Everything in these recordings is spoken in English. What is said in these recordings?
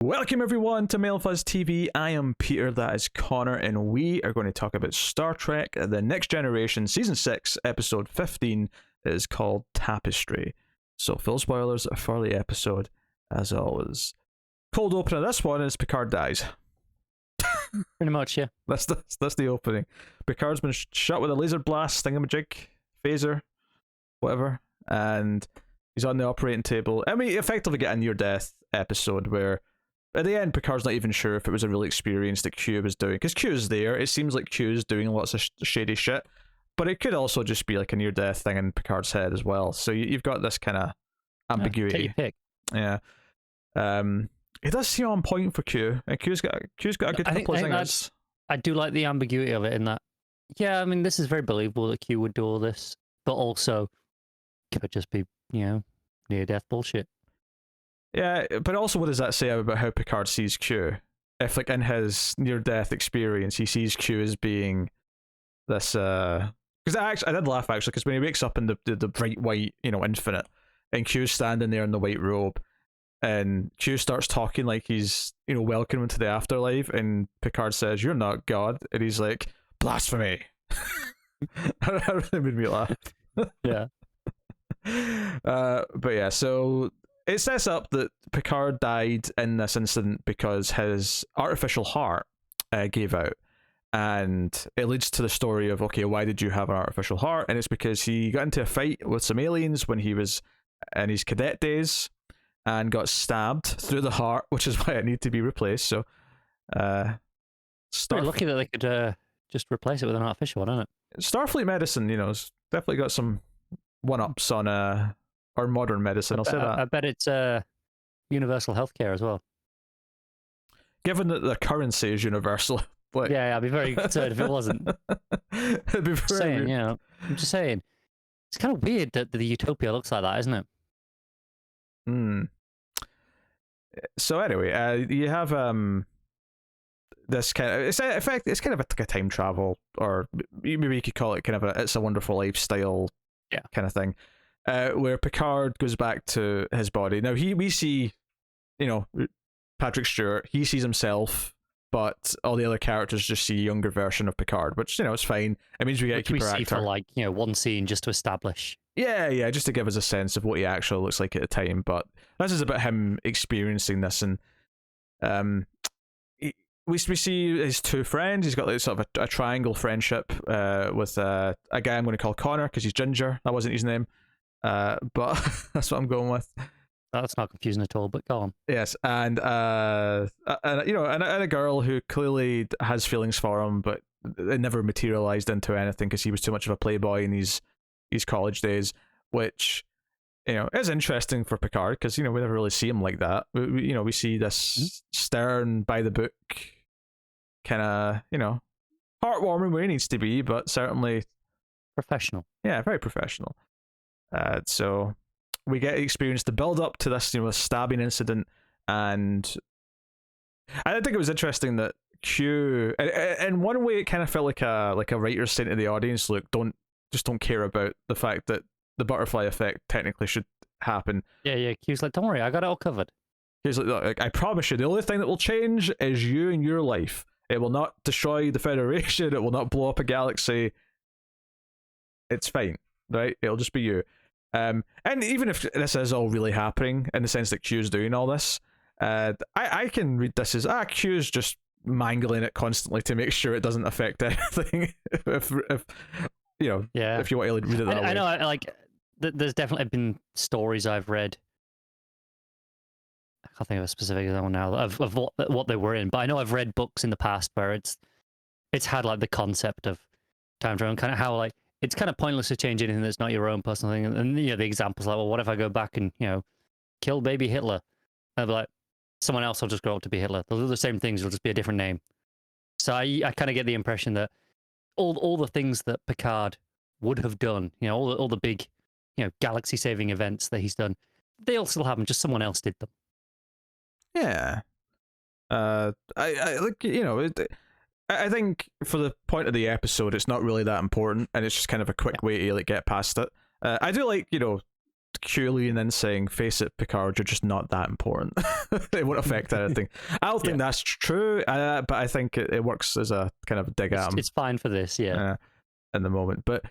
Welcome everyone to Mail Fuzz TV. I am Peter, that is Connor, and we are going to talk about Star Trek The Next Generation Season 6, Episode 15. It is called Tapestry. So full spoilers for the episode, as always. Cold opener of this one is Picard dies. Pretty much, yeah. That's the opening. Picard's been shot with a laser blast, thingamajig, phaser, whatever, and he's on the operating table. And we effectively get a near-death episode where at the end, Picard's not even sure if it was a real experience that Q was doing. Because Q is there. It seems like Q is doing lots of shady shit. But it could also just be like a near-death thing in Picard's head as well. So you've got this kind of ambiguity. Take your pick. Yeah. It does seem on point for Q. And Q's got a good couple of singers. I do like the ambiguity of it in that, yeah, I mean, this is very believable that Q would do all this. But also, could just be, near-death bullshit. Yeah, but also what does that say about how Picard sees Q? If, like, in his near-death experience, he sees Q as being this, because I did laugh, actually, because when he wakes up in the bright white, infinite, and Q's standing there in the white robe, and Q starts talking like he's, welcoming to the afterlife, and Picard says, "You're not God," and he's like, "Blasphemy." That really made me laugh. Yeah. But yeah, so it sets up that Picard died in this incident because his artificial heart gave out. And it leads to the story of, okay, why did you have an artificial heart? And it's because he got into a fight with some aliens when he was in his cadet days and got stabbed through the heart, which is why it needed to be replaced. So, Very lucky that they could just replace it with an artificial one, isn't it? Starfleet medicine, it's definitely got some one-ups on our modern medicine, I'll say that. I bet it's universal healthcare as well. Given that the currency is universal. Like... Yeah, I'd be very concerned if it wasn't. It'd be very... I'm just saying. It's kind of weird that the utopia looks like that, isn't it? So anyway, you have this kind of... It's kind of like a time travel, or maybe you could call it kind of It's a Wonderful Lifestyle kind of thing. Where Picard goes back to his body. Now we see, Patrick Stewart. He sees himself, but all the other characters just see a younger version of Picard, which it's fine. It means we get to keep our actor. We see for one scene just to establish. Yeah, just to give us a sense of what he actually looks like at the time. But this is about him experiencing this, and we see his two friends. He's got like sort of a triangle friendship with a guy I'm going to call Connor because he's ginger. That wasn't his name. But that's what I'm going with. That's not confusing at all, but go on. Yes, and a girl who clearly has feelings for him, but it never materialized into anything because he was too much of a playboy in his college days, which is interesting for Picard because we never really see him like that. We see this stern, by the book, kind of heartwarming where he needs to be, but certainly professional. Yeah, very professional. So we get to experience the build up to this, stabbing incident, and I think it was interesting that Q, in one way, it kind of felt like a writer saying to the audience, "Look, don't care about the fact that the butterfly effect technically should happen." Yeah. Q's like, "Don't worry, I got it all covered." He's like, "Look, I promise you, the only thing that will change is you and your life. It will not destroy the Federation. It will not blow up a galaxy. It's fine, right? It'll just be you." And even if this is all really happening in the sense that Q's doing all this, I can read this as Q's just mangling it constantly to make sure it doesn't affect anything. if you want to read it that way. I know, there's definitely been stories I've read. I can't think of a specific one now of what they were in, but I know I've read books in the past where it's had like the concept of time travel and kind of how it's kind of pointless to change anything that's not your own personal thing. And the examples like, well, what if I go back and, kill baby Hitler? I'll be like, someone else will just grow up to be Hitler. They'll do the same things, it'll just be a different name. So I kind of get the impression that all the things that Picard would have done, all the big, galaxy-saving events that he's done, they all still happen, just someone else did them. Yeah. I think for the point of the episode, it's not really that important, and it's just kind of a quick way to get past it. I do like, Q leaning in saying, "Face it, Picard, you're just not that important. It won't affect anything." I don't think that's true, but I think it works as a kind of dig at him. It's fine for this, yeah. In the moment, but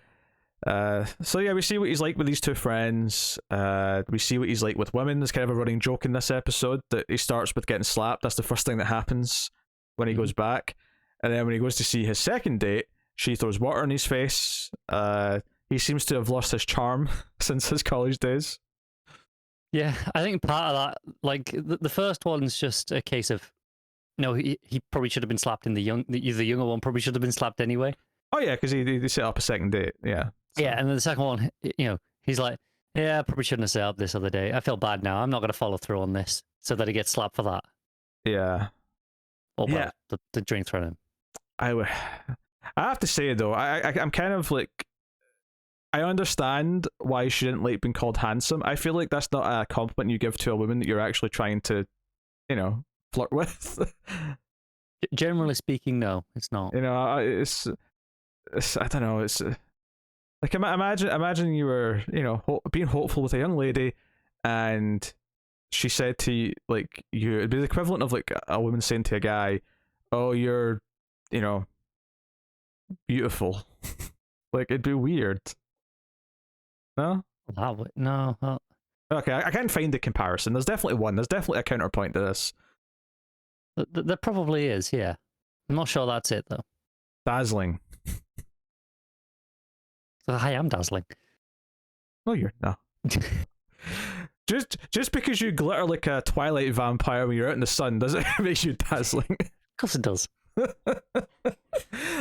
so yeah, we see what he's like with these two friends. We see what he's like with women. There's kind of a running joke in this episode that he starts with getting slapped. That's the first thing that happens when he goes back, and then when he goes to see his second date, she throws water in his face. He seems to have lost his charm since his college days. Yeah, I think part of that, like the first one's just a case of, no, he probably should have been slapped in the younger one probably should have been slapped anyway. Oh yeah, because he set up a second date. Yeah. So. Yeah, and then the second one, he's like, yeah, I probably shouldn't have set up this other day. I feel bad now. I'm not going to follow through on this, so that he gets slapped for that. Yeah. Or the drink thrown in. I have to say though, I'm kind of like, I understand why she didn't like being called handsome. I feel like that's not a compliment you give to a woman that you're actually trying to, flirt with. Generally speaking, no, it's not. It's I don't know. It's like imagine you were being hopeful with a young lady, and she said to you, like, it'd be the equivalent of like a woman saying to a guy, "Oh, you're beautiful." Like, it'd be weird. No? No. Okay, I can't find the comparison. There's definitely one. There's definitely a counterpoint to this. There probably is, yeah. I'm not sure that's it, though. Dazzling. So I am dazzling. No, you're not. Just because you glitter like a Twilight vampire when you're out in the sun doesn't make you dazzling. Of course it does.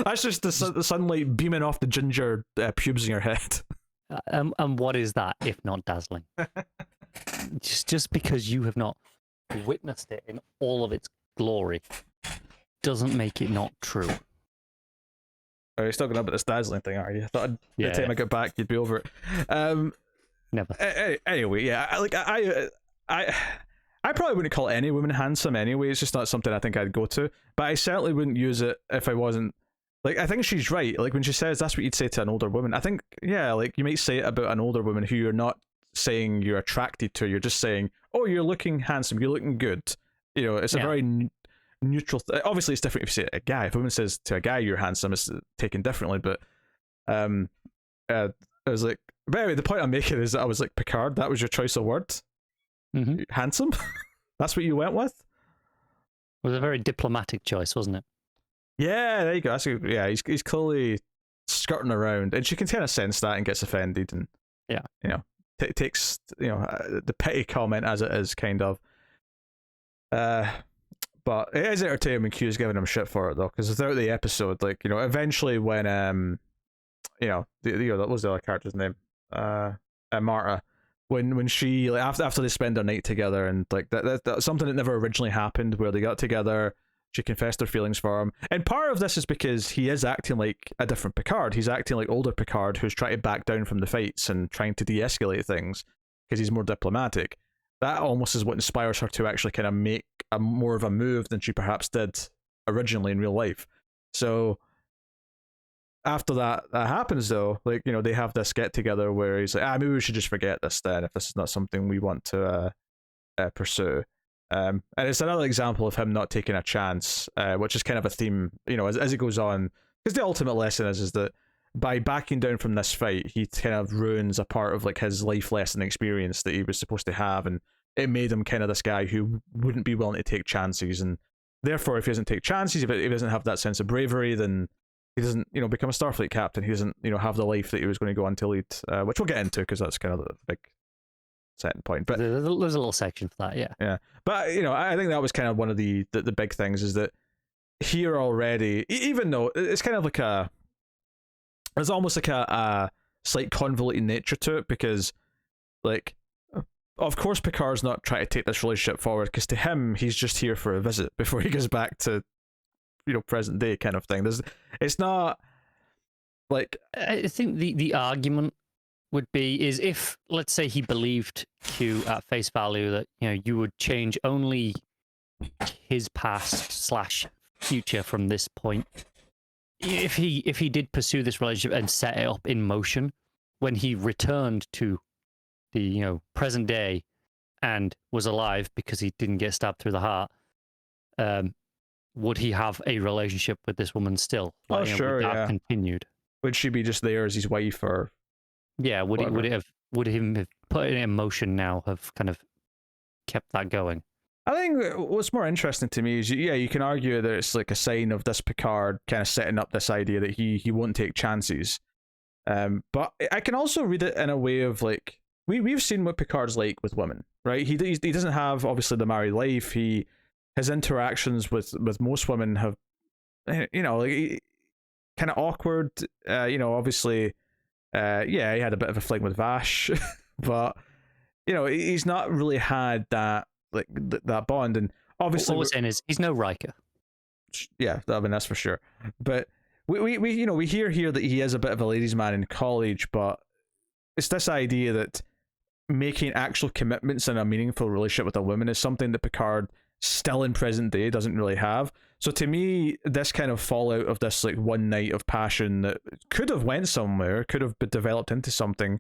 That's just the sunlight beaming off the ginger pubes in your head. And what is that if not dazzling? just because you have not witnessed it in all of its glory doesn't make it not true. Are you still going about this dazzling thing, are you? I thought by the time I got back you'd be over it. Never. Anyway, yeah, I probably wouldn't call any woman handsome anyway. It's just not something I think I'd go to. But I certainly wouldn't use it if I wasn't. Like, I think she's right. Like, when she says that's what you'd say to an older woman, I think, yeah, like, you might say it about an older woman who you're not saying you're attracted to. You're just saying, oh, you're looking handsome. You're looking good. It's a very neutral. Obviously, it's different if you say it to a guy. If a woman says to a guy you're handsome, it's taken differently. But I was like, but anyway, the point I'm making is that I was like, Picard, that was your choice of word? Mm-hmm. Handsome? That's what you went with? It was a very diplomatic choice, wasn't it? Yeah, there you go. He's clearly skirting around, and she can kind of sense that and gets offended, and takes the petty comment as it is, kind of. But it is entertaining when Q's giving him shit for it though, because throughout the episode, like, eventually when that was the other character's name, Marta. When she, like, after they spend their night together, and like that's something that never originally happened, where they got together, she confessed her feelings for him, and part of this is because he is acting like a different Picard. He's acting like older Picard, who's trying to back down from the fights and trying to de-escalate things because he's more diplomatic. That almost is what inspires her to actually kind of make more of a move than she perhaps did originally in real life. So after that happens, though, like, they have this get together where he's like, maybe we should just forget this then, if this is not something we want to pursue. And it's another example of him not taking a chance, which is kind of a theme, as it goes on. Because the ultimate lesson is that by backing down from this fight, he kind of ruins a part of like his life lesson experience that he was supposed to have, and it made him kind of this guy who wouldn't be willing to take chances, and therefore, if he doesn't take chances, if he doesn't have that sense of bravery, then he doesn't, become a Starfleet captain. He doesn't, have the life that he was going to go on to lead, which we'll get into because that's kind of the big setting point. But there's a little section for that, yeah. Yeah, but I think that was kind of one of the big things, is that here already, even though it's kind of like there's almost like a slight convoluted nature to it, because, like, of course Picard's not trying to take this relationship forward, because to him he's just here for a visit before he goes back to present day kind of thing. It's not like, I think the argument would be is if, let's say, he believed Q at face value that you would change only his past / future from this point. If he did pursue this relationship and set it up in motion, when he returned to the present day and was alive because he didn't get stabbed through the heart, would he have a relationship with this woman still? Like, sure, would that yeah. have continued? Would she be just there as his wife, or yeah? Would him have put it in motion now have kind of kept that going? I think what's more interesting to me is, you can argue that it's like a sign of this Picard kind of setting up this idea that he won't take chances. But I can also read it in a way of like, we've seen what Picard's like with women, right? He doesn't have obviously the married life. His interactions with most women have, like, kind of awkward. Obviously, he had a bit of a fling with Vash, but he's not really had that that bond. And obviously, what we're saying is he's no Riker. Yeah, that's for sure. But we hear here that he is a bit of a ladies' man in college, but it's this idea that making actual commitments in a meaningful relationship with a woman is something that Picard still in present day doesn't really have. So to me, this kind of fallout of this like one night of passion that could have went somewhere, could have been developed into something,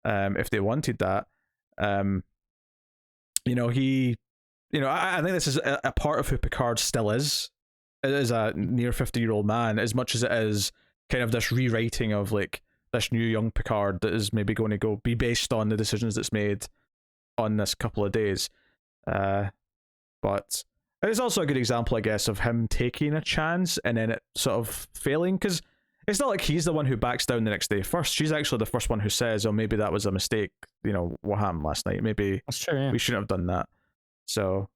if they wanted that. I think this is a part of who Picard still is. It is a near 50-year-old man, as much as it is kind of this rewriting of like this new young Picard that is maybe going to be based on the decisions that's made on this couple of days. But it's also a good example, I guess, of him taking a chance and then it sort of failing, because it's not like he's the one who backs down the next day first. She's actually the first one who says, oh, maybe that was a mistake, what happened last night, maybe that's true, yeah. We shouldn't have done that. So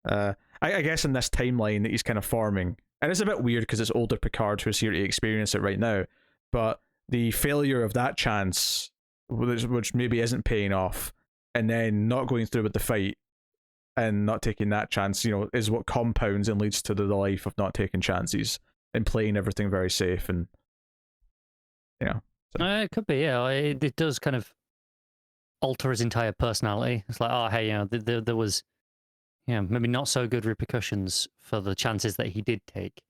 I guess in this timeline that he's kind of forming, and it's a bit weird because it's older Picard who's here to experience it right now, but the failure of that chance, which maybe isn't paying off, and then not going through with the fight and not taking that chance, is what compounds and leads to the life of not taking chances and playing everything very safe. And so. It could be, yeah. It does kind of alter his entire personality. It's like, oh, hey, there was, maybe not so good repercussions for the chances that he did take,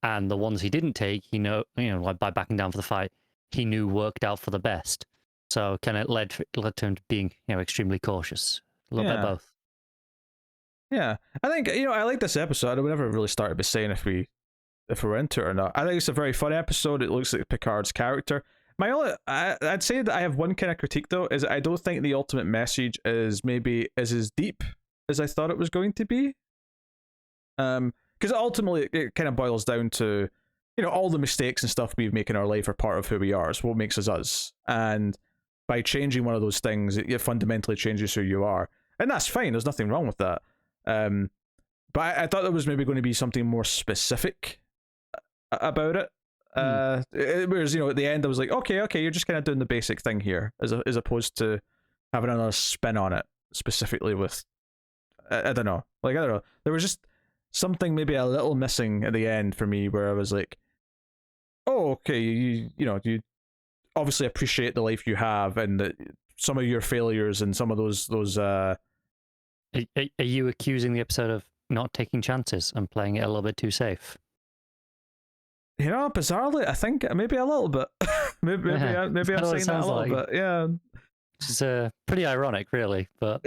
and the ones he didn't take, like by backing down for the fight, he knew worked out for the best. So kind of led to him being, extremely cautious. A little bit of both. Yeah, I think I like this episode. We never really started by saying if we're into it or not. I think it's a very fun episode. It looks like Picard's character. I'd say that I have one kind of critique though, is I don't think the ultimate message is as deep as I thought it was going to be. Because ultimately it kind of boils down to, all the mistakes and stuff we make in our life are part of who we are. It's what makes us. And by changing one of those things, it fundamentally changes who you are. And that's fine. There's nothing wrong with that. But I thought there was maybe going to be something more specific about it. Whereas, at the end I was like, okay, you're just kind of doing the basic thing here, as opposed to having another spin on it specifically with, I don't know. There was just something maybe a little missing at the end for me, where I was like, oh, okay, you obviously appreciate the life you have, and that some of your failures and some of those. Are you accusing the episode of not taking chances and playing it a little bit too safe? Bizarrely, I think maybe a little bit. maybe I'm saying that a little bit. Yeah. Which is pretty ironic, really, but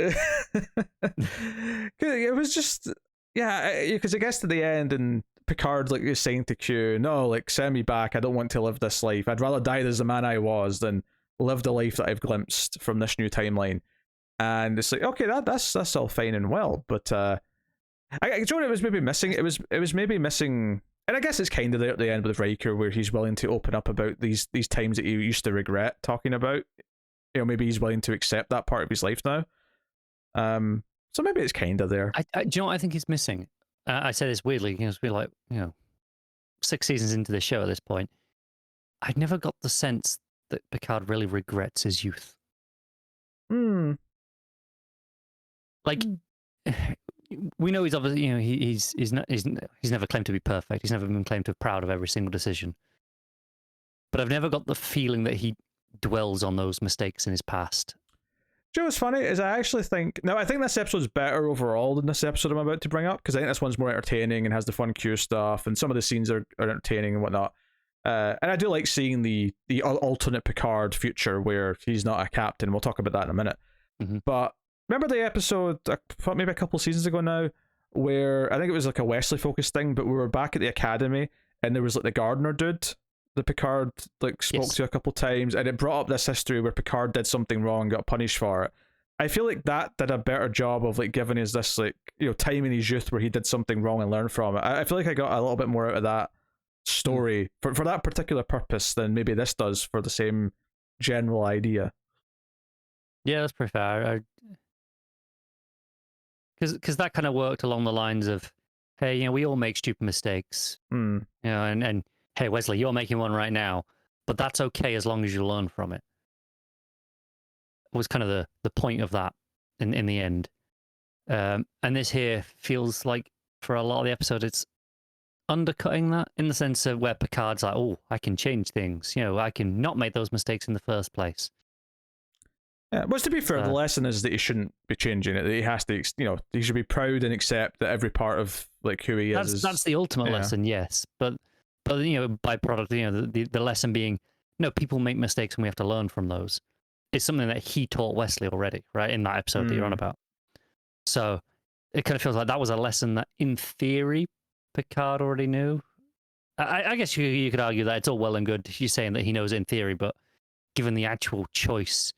it was just, because it gets to the end and Picard is saying to Q, no, send me back. I don't want to live this life. I'd rather die as the man I was than live the life that I've glimpsed from this new timeline. And it's like, okay, that's all fine and well, but it was maybe missing. It was maybe missing. And I guess it's kind of there at the end with Riker, where he's willing to open up about these times that he used to regret talking about. Maybe he's willing to accept that part of his life now. So maybe it's kind of there. Do you know what I think he's missing? I say this weirdly, it's been like 6 seasons into the show at this point. I never got the sense that Picard really regrets his youth. We know he's obviously, he's never claimed to be perfect. He's never been claimed to be proud of every single decision. But I've never got the feeling that he dwells on those mistakes in his past. Do you know what's funny is I think this episode's better overall than this episode I'm about to bring up, because I think this one's more entertaining and has the fun Q stuff, and some of the scenes are entertaining and whatnot. And I do like seeing the alternate Picard future where he's not a captain. We'll talk about that in a minute. But remember the episode, maybe a couple of seasons ago now, where I think it was like a Wesley focused thing, but we were back at the academy and there was like the gardener dude that Picard like spoke to a couple times, and it brought up this history where Picard did something wrong and got punished for it. I feel like that did a better job of like giving us this like, you know, time in his youth where he did something wrong and learned from it. I feel like I got a little bit more out of that story for that particular purpose than maybe this does for the same general idea. Yeah, that's pretty fair. Because that kind of worked along the lines of, hey, you know, we all make stupid mistakes, you know, and hey, Wesley, you're making one right now, but that's okay as long as you learn from it. Was kind of the point of that in the end. And this here feels like for a lot of the episode, it's undercutting that in the sense of where Picard's like, oh, I can change things. You know, I can not make those mistakes in the first place. Yeah, well, to be fair, the lesson is that he shouldn't be changing it. That he has to, you know, he should be proud and accept that every part of like who he is. That's the ultimate lesson, yes. But you know, byproduct, you know, the lesson being, no, people make mistakes and we have to learn from those. It's something that he taught Wesley already, right, in that episode that you're on about. So it kind of feels like that was a lesson that, in theory, Picard already knew. I guess you could argue that it's all well and good. You're saying that he knows it in theory, but given the actual choice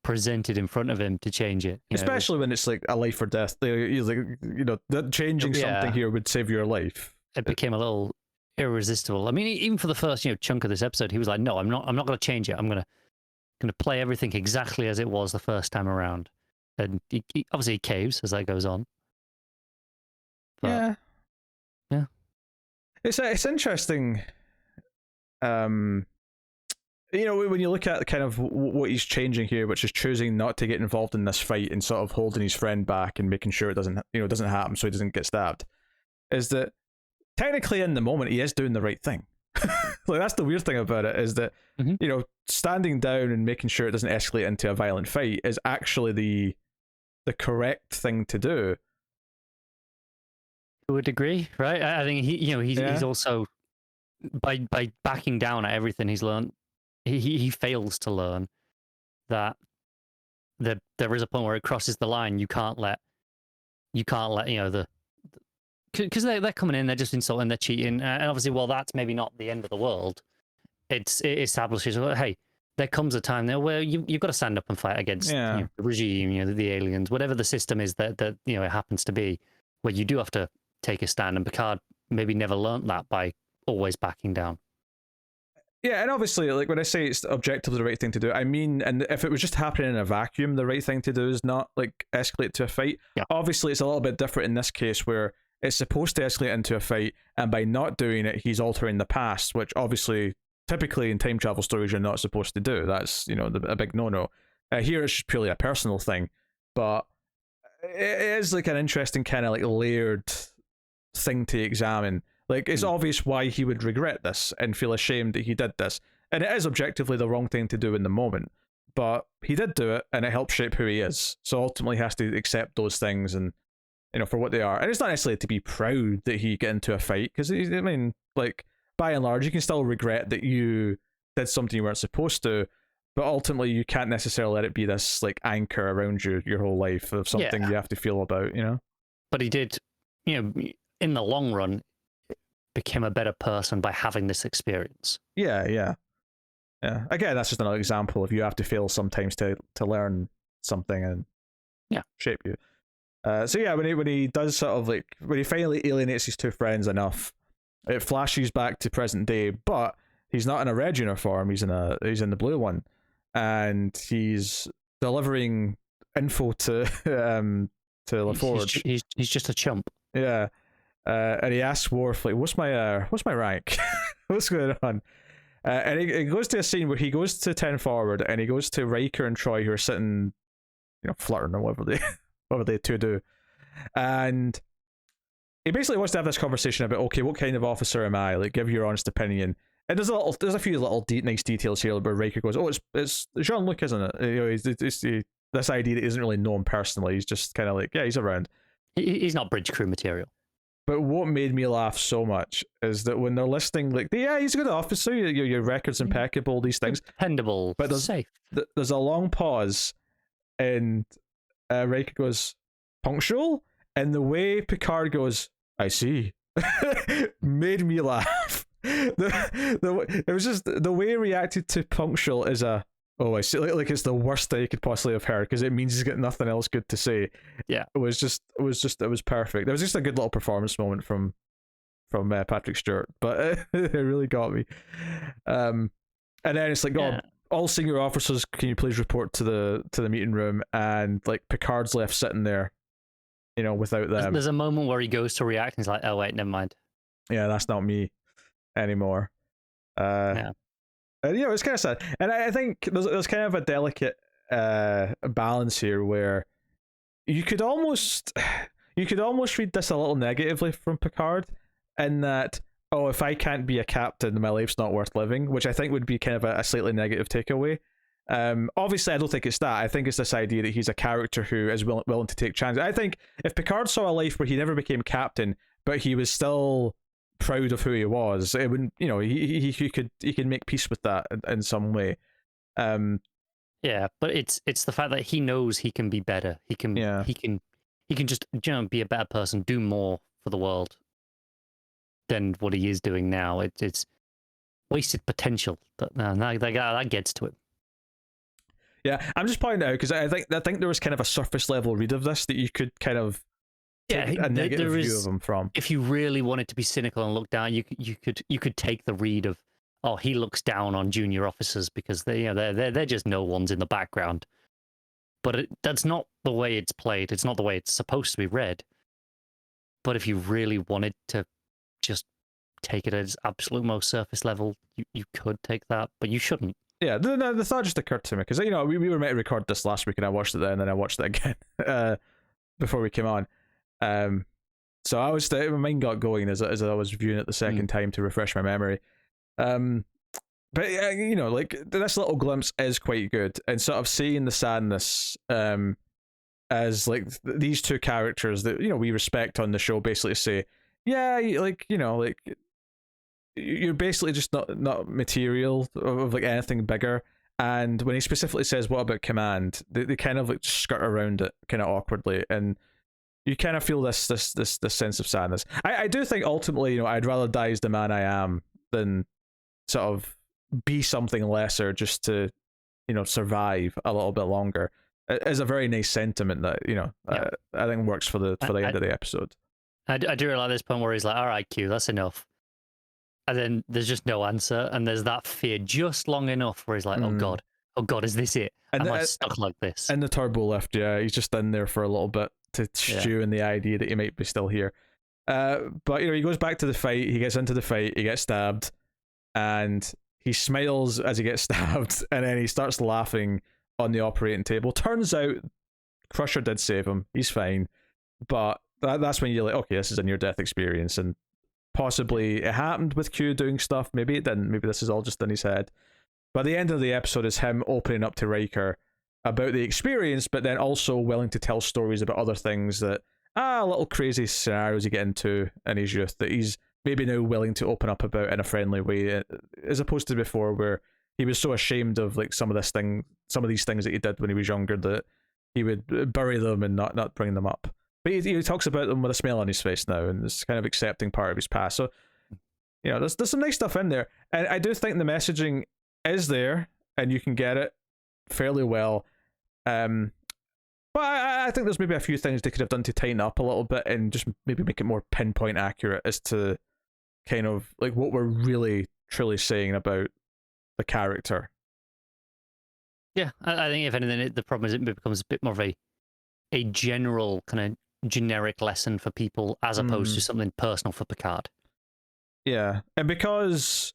presented in front of him to change it, especially when it's like a life or death, like, you know, that changing something here would save your life. It became a little irresistible. I mean, even for the first chunk of this episode, he was like, "No, I'm not going to change it. I'm going to play everything exactly as it was the first time around." And he obviously caves as that goes on. But, yeah. It's interesting. You know, when you look at kind of what he's changing here, which is choosing not to get involved in this fight and sort of holding his friend back and making sure it doesn't happen so he doesn't get stabbed, is that technically in the moment he is doing the right thing. Like, that's the weird thing about it, is that you know, standing down and making sure it doesn't escalate into a violent fight is actually the correct thing to do. To a degree, right? I think he's also by backing down at everything he's learned, he fails to learn that there is a point where it crosses the line. You can't let because they're coming in, they're just insulting, they're cheating, and obviously, while that's maybe not the end of the world, it establishes, well, hey, there comes a time there where you've got to stand up and fight against the regime, the aliens, whatever the system is that it happens to be, where you do have to take a stand. And Picard maybe never learnt that by always backing down. Yeah, and obviously, like, when I say it's objectively the right thing to do, I mean, and if it was just happening in a vacuum, the right thing to do is not like escalate to a fight. Yeah. Obviously, it's a little bit different in this case where it's supposed to escalate into a fight, and by not doing it, he's altering the past, which obviously, typically in time travel stories, you're not supposed to do. That's, a big no-no. Here, it's just purely a personal thing, but it is like an interesting kind of like layered thing to examine. Like, it's obvious why he would regret this and feel ashamed that he did this, and it is objectively the wrong thing to do in the moment, but he did do it, and it helped shape who he is. So ultimately, he has to accept those things and, for what they are. And it's not necessarily to be proud that he got into a fight, because I mean, like, by and large, you can still regret that you did something you weren't supposed to, but ultimately, you can't necessarily let it be this like anchor around you your whole life of something you have to feel about. But he did, in the long run, became a better person by having this experience. Yeah. Again, that's just another example of you have to fail sometimes to learn something and shape you. So yeah, when he does sort of like, when he finally alienates his two friends enough, it flashes back to present day, but he's not in a red uniform. He's in the blue one, and he's delivering info to LaForge. He's just a chump. Yeah. And he asks Worf, like, what's my rank? What's going on? And he goes to a scene where he goes to 10 forward, and he goes to Riker and Troy, who are sitting, flirting or whatever they two do. And he basically wants to have this conversation about, okay, what kind of officer am I? Like, give your honest opinion. And there's a few little nice details here where Riker goes, oh, it's Jean-Luc, isn't it? It's this idea that he doesn't really know him personally. He's just kind of like, yeah, he's around. He's not bridge crew material. But what made me laugh so much is that when they're listening, like, yeah, he's a good officer, your record's impeccable, these things. Dependable, but safe. There's a long pause, and Riker goes, punctual? And the way Picard goes, I see, made me laugh. It was just the way he reacted to punctual is I see, like it's the worst that he could possibly have heard because it means he's got nothing else good to say. Yeah, it was perfect. It was just a good little performance moment from Patrick Stewart, but it really got me. And then it's like, all senior officers, can you please report to the meeting room? And like Picard's left sitting there, without them. There's a moment where he goes to react and he's like, oh wait, never mind. Yeah, that's not me anymore. Yeah. And, it's kind of sad. And I think there's kind of a delicate balance here where you could almost read this a little negatively from Picard in that, if I can't be a captain, my life's not worth living, which I think would be kind of a slightly negative takeaway. Obviously, I don't think it's that. I think it's this idea that he's a character who is willing to take chances. I think if Picard saw a life where he never became captain, but he was still proud of who he was, it wouldn't, he could make peace with that in some way. Yeah, but it's the fact that he knows he can be better. He can just be a better person, do more for the world than what he is doing now. It's wasted potential. That gets to it. Yeah, I'm just pointing out because I think there was kind of a surface level read of this that you could kind of take a negative view of him from. If you really wanted to be cynical and look down, you could take the read of, he looks down on junior officers because they're just no ones in the background. But that's not the way it's played. It's not the way it's supposed to be read. But if you really wanted to just take it at its absolute most surface level, you could take that, but you shouldn't. Yeah, the thought just occurred to me because we were meant to record this last week and I watched it then and then I watched it again before we came on. So I was my mind got going as I was viewing it the second time to refresh my memory. But like this little glimpse is quite good, and sort of seeing the sadness as like these two characters that we respect on the show basically say, yeah, like you're basically just not material of like anything bigger. And when he specifically says, what about command, they kind of like skirt around it kind of awkwardly, and you kind of feel this sense of sadness. I do think ultimately, I'd rather die as the man I am than sort of be something lesser just to survive a little bit longer. It is a very nice sentiment that I think works for the end of the episode. I do like this point where he's like, all right, Q, that's enough. And then there's just no answer. And there's that fear just long enough where he's like, oh God, is this it? Am I stuck like this? In the turbo lift, yeah. He's just in there for a little bit to stew in the idea that he might be still here. But, he goes back to the fight. He gets into the fight. He gets stabbed. And he smiles as he gets stabbed. And then he starts laughing on the operating table. Turns out Crusher did save him. He's fine. But that's when you're like, okay, this is a near-death experience, and possibly it happened with Q doing stuff. Maybe it didn't. Maybe this is all just in his head. But the end of the episode is him opening up to Riker about the experience, but then also willing to tell stories about other things that, little crazy scenarios he get into in his youth that he's maybe now willing to open up about in a friendly way, as opposed to before where he was so ashamed of like some of these things that he did when he was younger that he would bury them and not bring them up. But he talks about them with a smile on his face now, and it's kind of accepting part of his past. So, there's some nice stuff in there. And I do think the messaging is there, and you can get it fairly well. But I think there's maybe a few things they could have done to tighten up a little bit and just maybe make it more pinpoint accurate as to kind of like what we're really, truly saying about the character. Yeah, I think if anything, the problem is it becomes a bit more of a general kind of generic lesson for people as opposed to something personal for Picard. Yeah, and because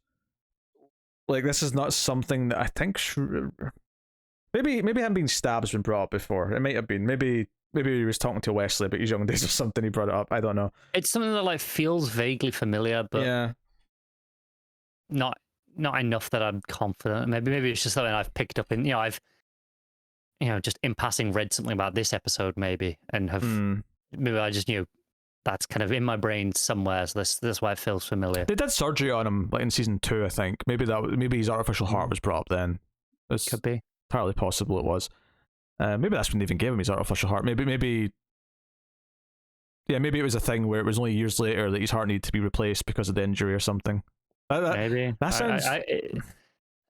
like this is not something that I think maybe him being stabbed has been brought up before. It might have been maybe he was talking to Wesley about his young days or something. He brought it up. I don't know. It's something that like feels vaguely familiar, but not enough that I'm confident. Maybe it's just something I've picked up in. I've just in passing read something about this episode maybe, and have maybe I just that's kind of in my brain somewhere. So that's why it feels familiar. They did surgery on him like in season 2, I think. Maybe his artificial heart was brought up then. Could be entirely possible. It was. Maybe that's when they even gave him his artificial heart. Maybe it was a thing where it was only years later that his heart needed to be replaced because of the injury or something. Maybe that sounds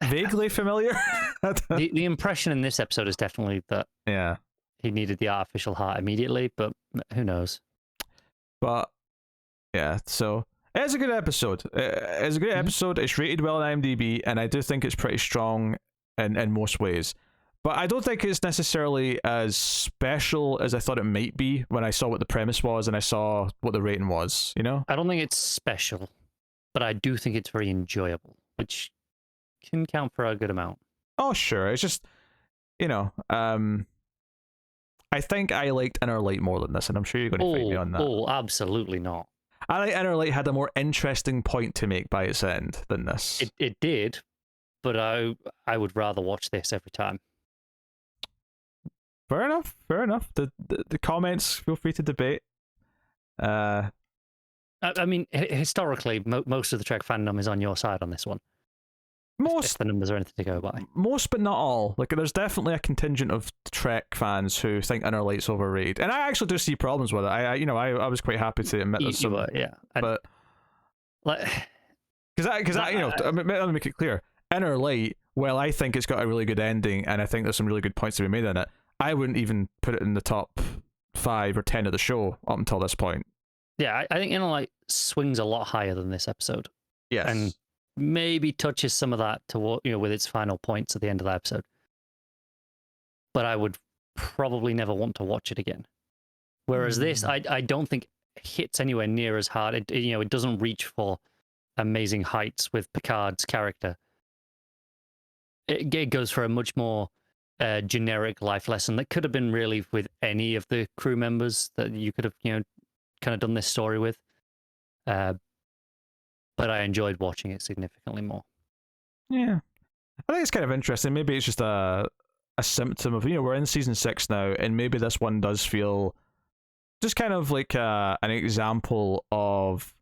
vaguely familiar. the impression in this episode is definitely that he needed the artificial heart immediately, but who knows? But yeah, so it's a good episode. It's a great episode. It's rated well on IMDb, and I do think it's pretty strong in most ways. But I don't think it's necessarily as special as I thought it might be when I saw what the premise was and I saw what the rating was, you know? I don't think it's special, but I do think it's very enjoyable, which can count for a good amount. Oh, sure. It's just, you know, I think I liked Inner Light more than this, and I'm sure you're going to fight me on that. Oh, absolutely not. I think Inner Light had a more interesting point to make by its end than this. It did, but I would rather watch this every time. Fair enough. The comments, feel free to debate. I mean, historically, most of the Trek fandom is on your side on this one. If the numbers are anything to go by. Most, but not all. Like, there's definitely a contingent of Trek fans who think Inner Light's overrated, and I actually do see problems with it. I was quite happy to admit there's some, but like, because let me make it clear. Inner Light, well, I think it's got a really good ending, and I think there's some really good points to be made in it. I wouldn't even put it in the top 5 or 10 of the show up until this point. Yeah, I think Inner Light swings a lot higher than this episode. Yes. And maybe touches some of that with its final points at the end of the episode. But I would probably never want to watch it again. Whereas this, I don't think hits anywhere near as hard. It doesn't reach for amazing heights with Picard's character. It goes for a much more generic life lesson that could have been really with any of the crew members that you could have kind of done this story with. But I enjoyed watching it significantly more. Yeah, I think it's kind of interesting. Maybe it's just a symptom of, we're in season 6 now, and maybe this one does feel just kind of like an example of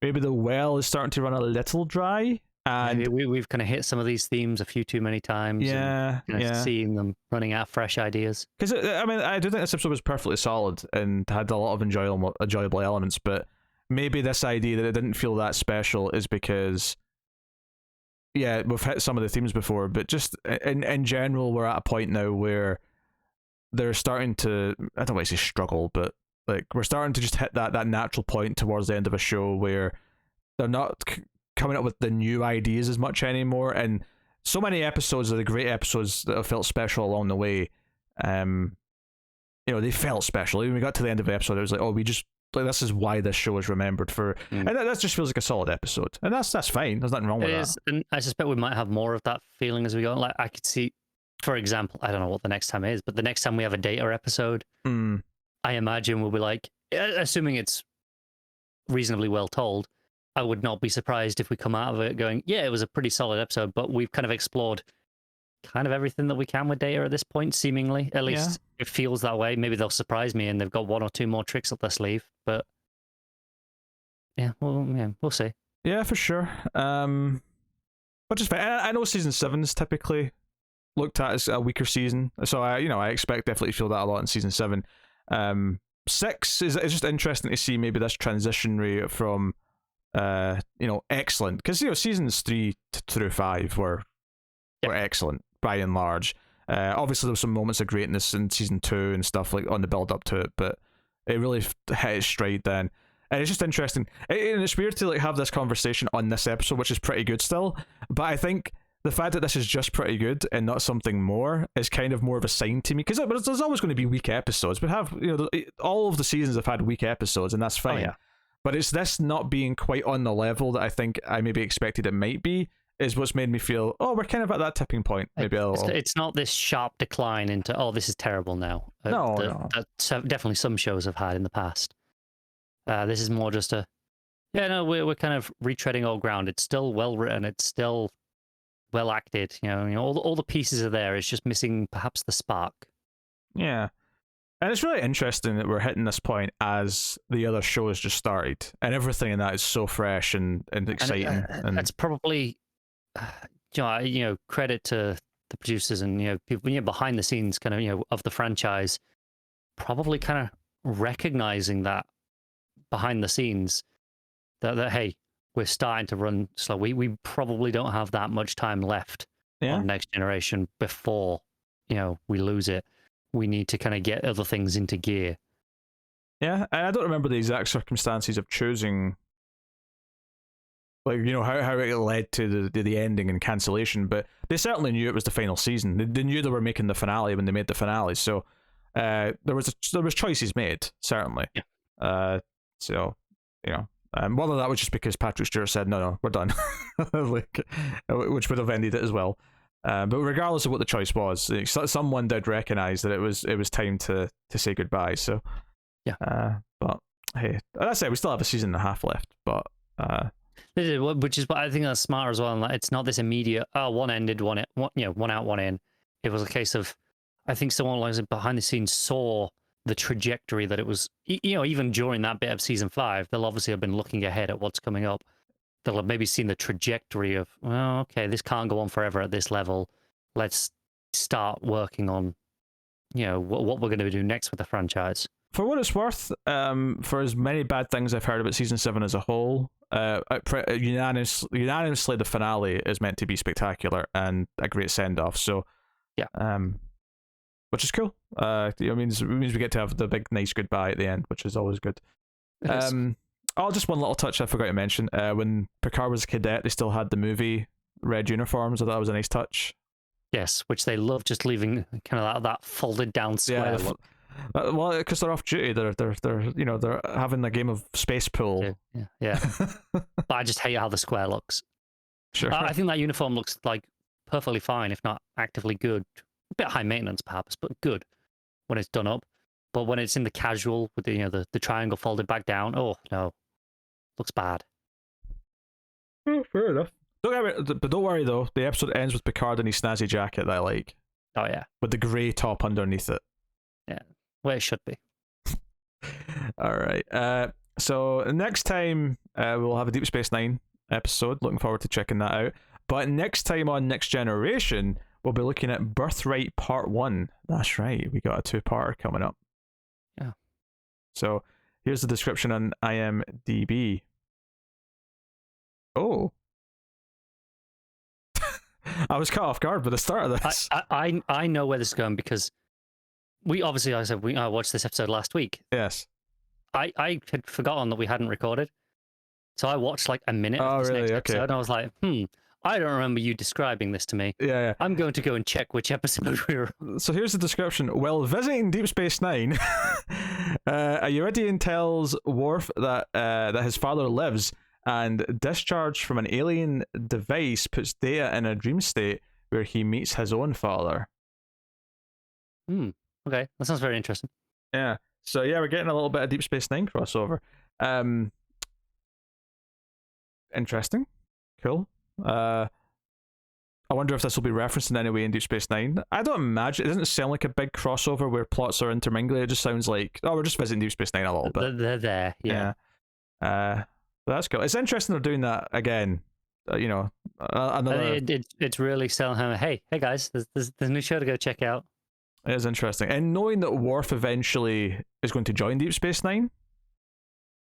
maybe the well is starting to run a little dry. And we've kind of hit some of these themes a few too many times. Yeah, seeing them running out of fresh ideas. Because I do think this episode was perfectly solid and had a lot of enjoyable elements. But maybe this idea that it didn't feel that special is because, we've hit some of the themes before, but just in general, we're at a point now where they're starting to, I don't want to say struggle, but like we're starting to just hit that natural point towards the end of a show where they're not coming up with the new ideas as much anymore, and so many episodes are the great episodes that have felt special along the way. They felt special. When we got to the end of the episode, it was like, oh, we just this is why this show is remembered for, and that just feels like a solid episode, and that's fine. There's nothing wrong with that. And I suspect we might have more of that feeling as we go. Like I could see, for example, I don't know what the next time is, but the next time we have a Data episode, I imagine we'll be like, assuming it's reasonably well told, I would not be surprised if we come out of it going, yeah, it was a pretty solid episode, but we've kind of explored kind of everything that we can with Data at this point, seemingly. At least it feels that way. Maybe they'll surprise me and they've got 1 or 2 more tricks up their sleeve, but we'll see. Yeah, for sure. But just fine. I know season 7 is typically looked at as a weaker season, so I expect definitely to feel that a lot in season 7. 6 is just interesting to see maybe this transition rate from excellent, because seasons 3 through 5 were excellent by and large. Obviously there were some moments of greatness in season 2 and stuff like on the build up to it, but it really hit its stride then. And it's just interesting, and it's weird to have this conversation on this episode, which is pretty good still, but I think the fact that this is just pretty good and not something more is kind of more of a sign to me, because there's always going to be weak episodes. We have all of the seasons have had weak episodes, and that's fine. But it's this not being quite on the level that I think I maybe expected it might be is what's made me feel, we're kind of at that tipping point. Maybe it's not this sharp decline into, this is terrible now. No. That's definitely some shows have had in the past. This is more just we're kind of retreading old ground. It's still well written. It's still well acted. All the pieces are there. It's just missing perhaps the spark. Yeah. And it's really interesting that we're hitting this point as the other show has just started, and everything in that is so fresh and exciting. And that's probably, credit to the producers and people behind the scenes, kind of of the franchise, probably kind of recognizing that behind the scenes that hey, we're starting to run slow. We probably don't have that much time left on Next Generation before we lose it. We need to kind of get other things into gear. Yeah, and I don't remember the exact circumstances of choosing, like, how it led to the ending and cancellation, but they certainly knew it was the final season. They knew they were making the finale when they made the finale, so there was choices made, certainly. Yeah. So whether that was just because Patrick Stewart said no, we're done, which would have ended it as well. But regardless of what the choice was, someone did recognize that it was time to say goodbye. So yeah. But hey, that's it. We still have a season and a half left, but which is what I think that's smart as well. It's not this immediate one ended, one out, one in. It was a case of, I think someone like behind the scenes saw the trajectory that it was. Even during that bit of season 5, they'll obviously have been looking ahead at what's coming up. They'll have maybe seen the trajectory of, well, okay, this can't go on forever at this level. Let's start working on, what we're going to do next with the franchise. For what it's worth, for as many bad things I've heard about season 7 as a whole, unanimously the finale is meant to be spectacular and a great send off. So yeah, which is cool. It means we get to have the big nice goodbye at the end, which is always good. Just one little touch I forgot to mention. When Picard was a cadet, they still had the movie red uniforms. I thought that was a nice touch. Yes, which they love, just leaving kind of that folded down square look. Well, because they're off duty, they're having a game of space pool. Yeah. But I just hate how the square looks. Sure. I think that uniform looks like perfectly fine, if not actively good. A bit high maintenance, perhaps, but good when it's done up. But when it's in the casual with the triangle folded back down, oh no, looks bad. Oh, fair enough. But don't worry though. The episode ends with Picard in his snazzy jacket that I like. Oh yeah, with the grey top underneath it. Yeah, where it should be. All right. So next time we'll have a Deep Space Nine episode. Looking forward to checking that out. But next time on Next Generation, we'll be looking at Birthright Part 1. That's right. We got a 2-parter coming up. Yeah. So here's the description on IMDb. Oh. I was caught off guard by the start of this. I know where this is going because we obviously, I watched this episode last week. Yes. I had forgotten that we hadn't recorded. So I watched like a minute of this next episode and I was like, I don't remember you describing this to me. Yeah. I'm going to go and check which episode we were on. So here's the description. While visiting Deep Space Nine, a Uridian tells Worf that his father lives, and discharge from an alien device puts Data in a dream state where he meets his own father. Okay, that sounds very interesting. Yeah. So yeah, we're getting a little bit of Deep Space Nine crossover. Interesting. Cool. I wonder if this will be referenced in any way in Deep Space Nine. I don't imagine. It doesn't sound like a big crossover where plots are intermingling. It just sounds like, we're just visiting Deep Space Nine a little bit. They're there, yeah. That's cool. It's interesting they're doing that again. Another. It's really selling him. Hey guys, there's a new show to go check out. It is interesting, and knowing that Worf eventually is going to join Deep Space Nine,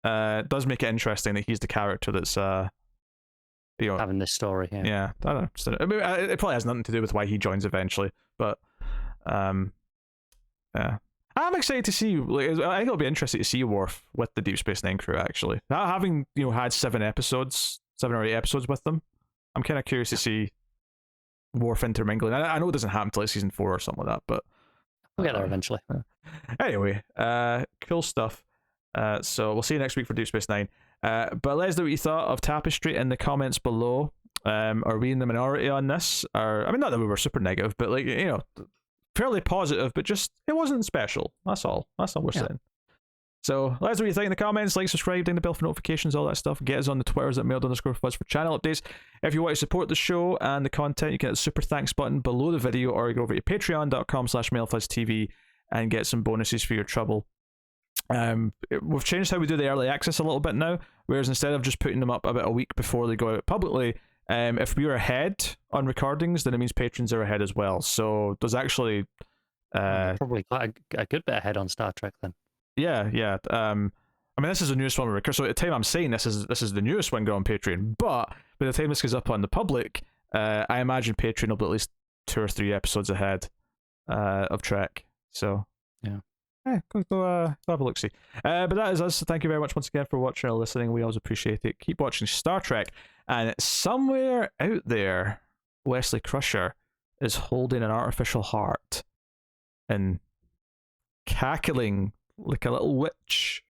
does make it interesting that he's the character that's having this story. Yeah. I don't know. I mean, it probably has nothing to do with why he joins eventually, but yeah. I'm excited to see. I think it'll be interesting to see Worf with the Deep Space Nine crew. Actually, having had 7 or 8 episodes with them, I'm kind of curious to see Worf intermingling. I know it doesn't happen until season 4 or something like that, but we'll get there eventually. Anyway, cool stuff. So we'll see you next week for Deep Space Nine. But let us know what you thought of Tapestry in the comments below. Are we in the minority on this? Or, I mean, not that we were super negative, but fairly positive, but just it wasn't special. That's all we're saying. So let us know what you think in the comments. Like, subscribe, ding the bell for notifications, all that stuff. Get us on the Twitters at mailed_fuzz for channel updates. If you want to support the show and the content, you can hit the super thanks button below the video, or you go over to patreon.com/mailfuzztv and get some bonuses for your trouble. We've changed how we do the early access a little bit now, whereas instead of just putting them up about a week before they go out publicly, If we were ahead on recordings, then it means patrons are ahead as well. So there's actually, probably quite a good bit ahead on Star Trek then. yeah. I mean, this is the newest one we record. So at the time I'm saying this is the newest one going on Patreon. But by the time this goes up on the public, I imagine Patreon will be at least 2 or 3 episodes ahead of Trek. So yeah. Go have a look see. But that is us. So thank you very much once again for watching or listening. We always appreciate it. Keep watching Star Trek. And somewhere out there, Wesley Crusher is holding an artificial heart and cackling like a little witch